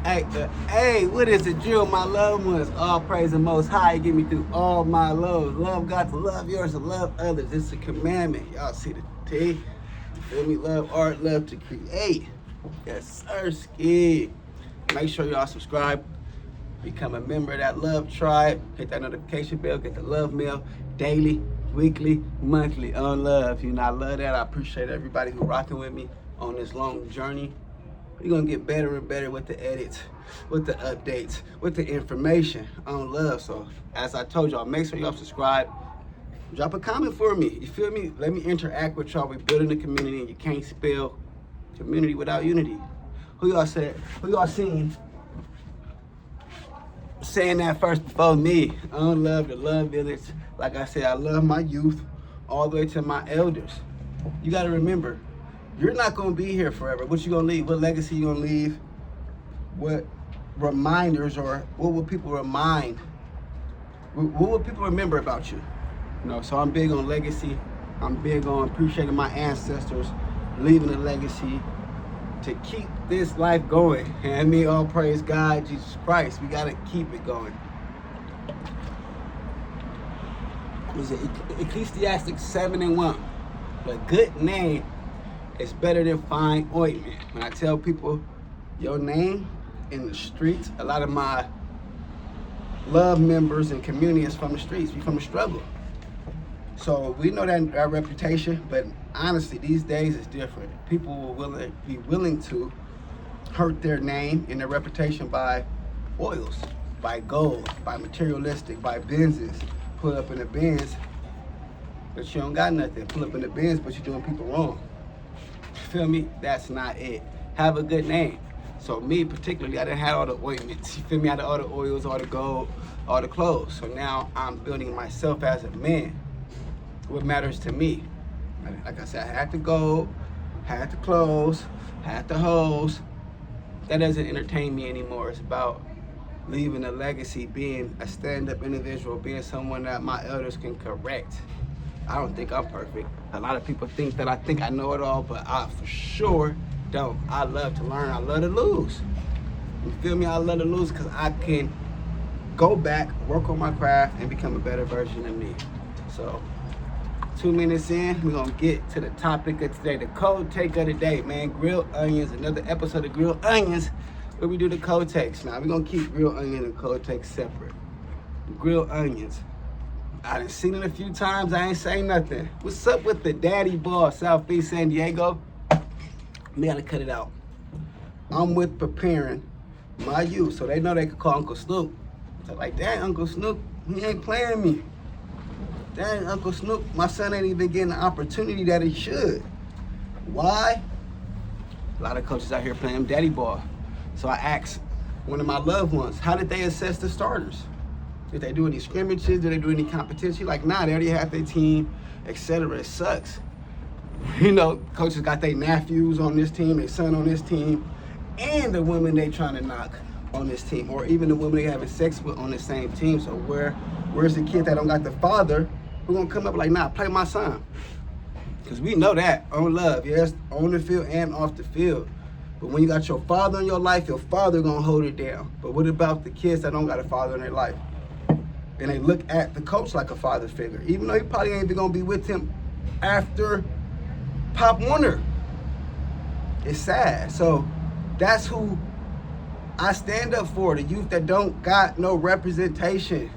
Hey, what is the drill, my loved ones? All praise the Most High, get me through all my lows. Love God to love yours and love others. It's a commandment. Y'all see the T? You feel me? Love art, love to create. Yes, sir, ski. Make sure y'all subscribe. Become a member of that love tribe. Hit that notification bell. Get the love mail daily, weekly, monthly on love. You know, I love that. I appreciate everybody who rocking with me on this long journey. We're gonna get better and better with the edits, with the updates, with the information on love. So as I told y'all, make sure y'all subscribe. Drop a comment for me. You feel me? Let me interact with y'all. We're building a community and you can't spell community without unity. Who y'all seen saying that first before me? On love, the love village. Like I said, I love my youth all the way to my elders. You gotta remember, you're not gonna be here forever. What you gonna leave? What legacy you gonna leave? What reminders or what will people remind? What will people remember about you? You know, so I'm big on legacy. I'm big on appreciating my ancestors, leaving a legacy to keep this life going. And me, all praise God, Jesus Christ. We gotta keep it going. Was it Ecclesiastes 7:1? A good name is better than fine ointment. When I tell people your name in the streets, a lot of my love members and community is from the streets. We from the struggle. So we know that our reputation, but honestly, these days it's different. People will be willing to hurt their name and their reputation by oils, by gold, by materialistic, by Benzes. Pull up in the Benz, but you don't got nothing. Pull up in the Benz, but you're doing people wrong. Feel me? That's not it. Have a good name. So me particularly, I done had all the ointments. You feel me? I had all the oils, all the gold, all the clothes. So now I'm building myself as a man. What matters to me? Like I said, I had the gold, had the clothes, had the hoes. That doesn't entertain me anymore. It's about leaving a legacy, being a stand-up individual, being someone that my elders can correct. I don't think I'm perfect. A lot of people think that I think I know it all, but I for sure don't. I love to learn. I love to lose. You feel me? I love to lose because I can go back, work on my craft, and become a better version of me. So 2 minutes in, we're gonna get to the topic of today, the cold take of the day, man. Grilled onions, another episode of Grilled Onions, where we do the cold takes. Now, we're gonna keep grilled onion and cold takes separate. Grilled onions. I done seen it a few times, I ain't saying nothing. What's up with the daddy ball, Southeast San Diego? We gotta cut it out. I'm with preparing my youth, so they know they can call Uncle Snoop. So like, dang, Uncle Snoop, he ain't playing me. Dang, Uncle Snoop, my son ain't even getting the opportunity that he should. Why? A lot of coaches out here playing daddy ball. So I asked one of my loved ones, how did they assess the starters? Did they do any scrimmages? Did they do any competition? Like, nah, they already had their team, etc. It sucks. You know, coaches got their nephews on this team, their son on this team, and the women they trying to knock on this team, or even the women they having sex with on the same team. So where's the kid that don't got the father who gonna come up like, nah, play my son? Because we know that on love, yes, on the field and off the field. But when you got your father in your life, your father gonna hold it down. But what about the kids that don't got a father in their life? And they look at the coach like a father figure, even though he probably ain't even gonna be with him after Pop Warner. It's sad. So that's who I stand up for, the youth that don't got no representation,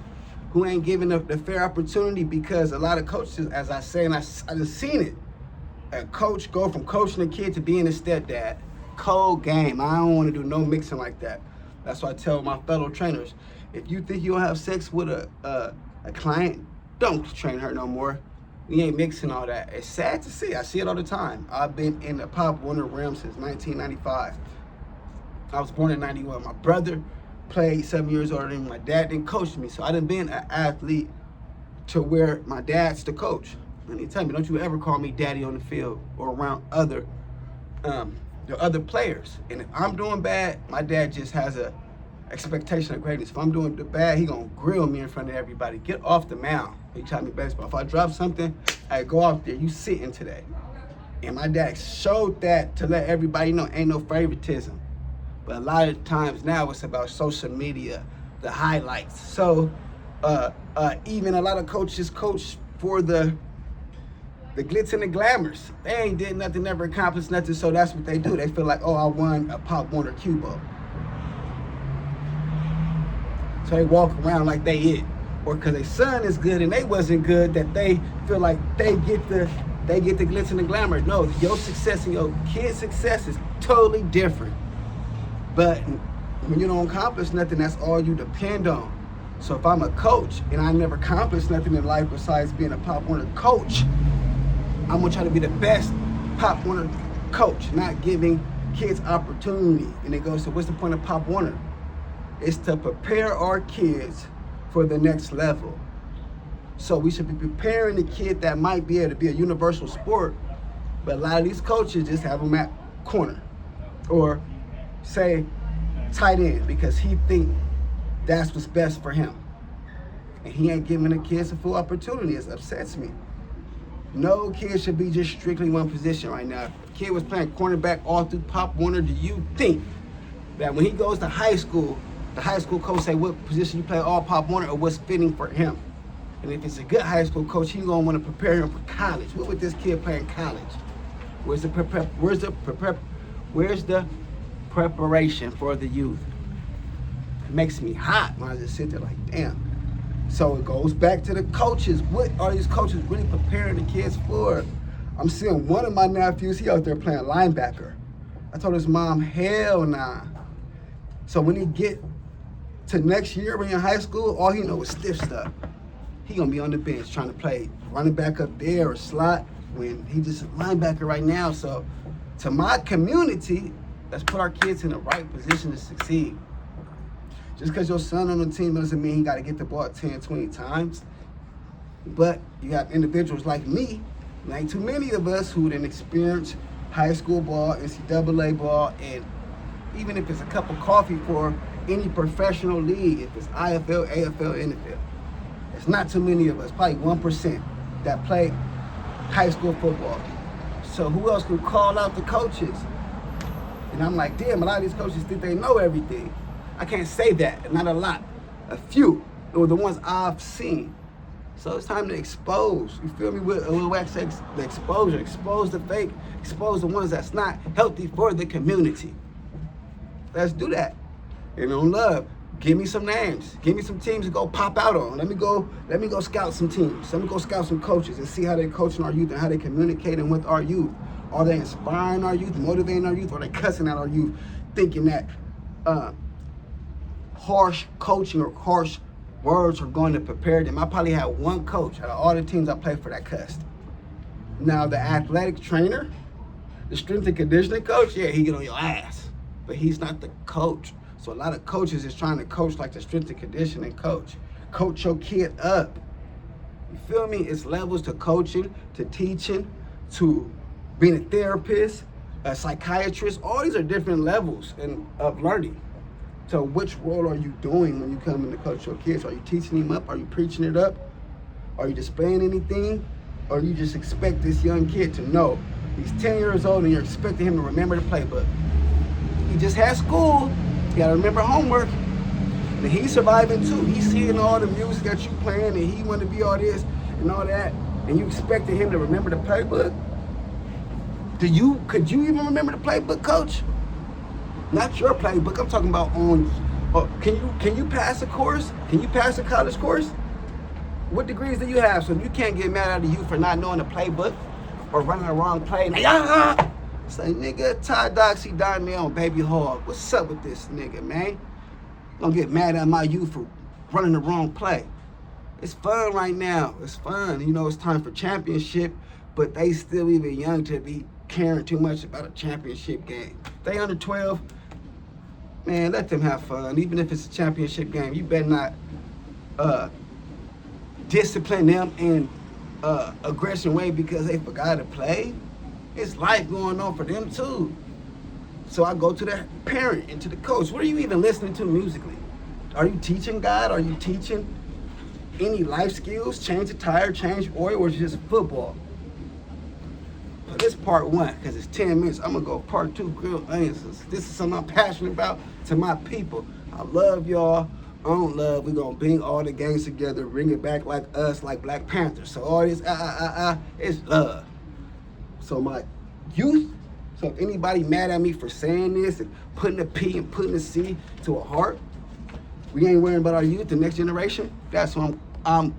who ain't given the fair opportunity, because a lot of coaches, as I say, and I just seen it, a coach go from coaching a kid to being a stepdad. Cold game. I don't want to do no mixing like that. That's why I tell my fellow trainers, if you think you'll have sex with a client, don't train her no more. We ain't mixing all that. It's sad to see. I see it all the time. I've been in the Pop Warner realm since 1995. I was born in 91. My brother played 7 years older than me. My dad didn't coach me, so I done been an athlete to where my dad's the coach. And he tell me, don't you ever call me daddy on the field or around other players. And if I'm doing bad, my dad just has a expectation of greatness. If I'm doing the bad, he gonna grill me in front of everybody. Get off the mound. He taught me baseball. If I drop something, I go off there. You sitting today. And my dad showed that to let everybody know ain't no favoritism. But a lot of times now it's about social media, the highlights. So even a lot of coaches coach for the glitz and the glamours. They ain't did nothing, never accomplished nothing, so that's what they do. They feel like, oh, I won a Pop Warner Cubo. So they walk around like they it. Or because their son is good and they wasn't good, that they feel like they get the glitz and the glamour. No, your success and your kid's success is totally different. But when you don't accomplish nothing, that's all you depend on. So if I'm a coach and I never accomplished nothing in life besides being a Pop Warner coach, I'm gonna try to be the best Pop Warner coach, not giving kids opportunity. And it goes, so what's the point of Pop Warner? It's to prepare our kids for the next level. So we should be preparing the kid that might be able to be a universal sport, but a lot of these coaches just have them at corner or say tight end because he think that's what's best for him. And he ain't giving the kids a full opportunity. It upsets me. No kid should be just strictly one position right now. If a kid was playing cornerback all through Pop Warner, do you think that when he goes to high school, the high school coach say what position you play all Pop Warner or what's fitting for him? And if it's a good high school coach, he's gonna want to prepare him for college. What would this kid play in college? Where's the preparation for the youth? It makes me hot when I just sit there like, damn. So it goes back to the coaches. What are these coaches really preparing the kids for? I'm seeing one of my nephews, he out there playing linebacker. I told his mom, hell nah. So when he get to next year when you're in high school, all he know is stiff stuff. He gonna be on the bench trying to play running back up there or slot when he just a linebacker right now. So to my community, let's put our kids in the right position to succeed. Just because your son on the team doesn't mean he got to get the ball 10, 20 times. But you got individuals like me, and ain't too many of us who didn't experience high school ball, NCAA ball, and even if it's a cup of coffee for any professional league, if it's IFL, AFL, NFL. It's not too many of us, probably 1% that play high school football. So who else can call out the coaches? And I'm like, damn, a lot of these coaches think they know everything. I can't say that, not a lot, a few, or the ones I've seen. So it's time to expose, you feel me? With Lil Wack says the exposure, expose the fake, expose the ones that's not healthy for the community. Let's do that. And on love, give me some names, give me some teams to go pop out on. Let me go scout some teams. Let me go scout some coaches and see how they're coaching our youth and how they're communicating with our youth. Are they inspiring our youth, motivating our youth, or are they cussing at our youth, thinking that harsh coaching or harsh words are going to prepare them? I probably had one coach out of all the teams I played for that cussed. Now the athletic trainer, the strength and conditioning coach, yeah, he get on your ass, but he's not the coach. So a lot of coaches is trying to coach like the strength and conditioning coach. Coach your kid up. You feel me? It's levels to coaching, to teaching, to being a therapist, a psychiatrist. All these are different levels of learning. So which role are you doing when you come in to coach your kids? Are you teaching them up? Are you preaching it up? Are you displaying anything? Or you just expect this young kid to know? He's 10 years old and you're expecting him to remember the playbook. He just had school. You gotta remember homework. And he's surviving too. He's seeing all the music that you playing and he want to be all this and all that. And you expected him to remember the playbook? Could you even remember the playbook, coach? Not your playbook. I'm talking about on. Can you pass a course? Can you pass a college course? What degrees do you have? So you can't get mad at you for not knowing the playbook or running the wrong play. Say, nigga, Ty Doxy Donnell on Baby Hog. What's up with this nigga, man? Don't get mad at my youth for running the wrong play. It's fun right now. It's fun. You know, it's time for championship, but they still even young to be caring too much about a championship game. They under 12, man, let them have fun. Even if it's a championship game, you better not discipline them in aggression way because they forgot to play. It's life going on for them too. So I go to the parent and to the coach. What are you even listening to musically? Are you teaching God? Are you teaching any life skills? Change a tire, change oil, or is it just football? Put this part one, because it's 10 minutes. I'm gonna go part two, grilled onions. This is something I'm passionate about to my people. I love y'all. On love, we gonna bring all the gangs together, bring it back like us, like Black Panther. So all this, it's love. So my youth, so if anybody mad at me for saying this and putting a P and putting a C to a heart, we ain't worrying about our youth, the next generation. That's what I'm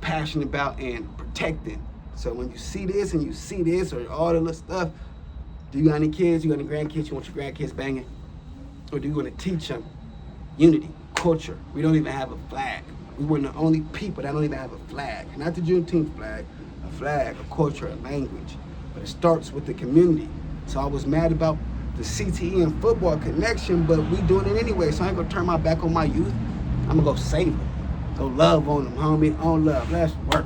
passionate about and protecting. So when you see this and you see this or all the little stuff, do you got any kids, you got any grandkids, you want your grandkids banging? Or do you want to teach them unity, culture? We don't even have a flag. We were the only people that don't even have a flag. Not the Juneteenth flag, a culture, a language. But it starts with the community. So I was mad about the CTE and football connection, but we doing it anyway. So I ain't gonna turn my back on my youth. I'm gonna go save them. Go love on them, homie. On love. Let's work.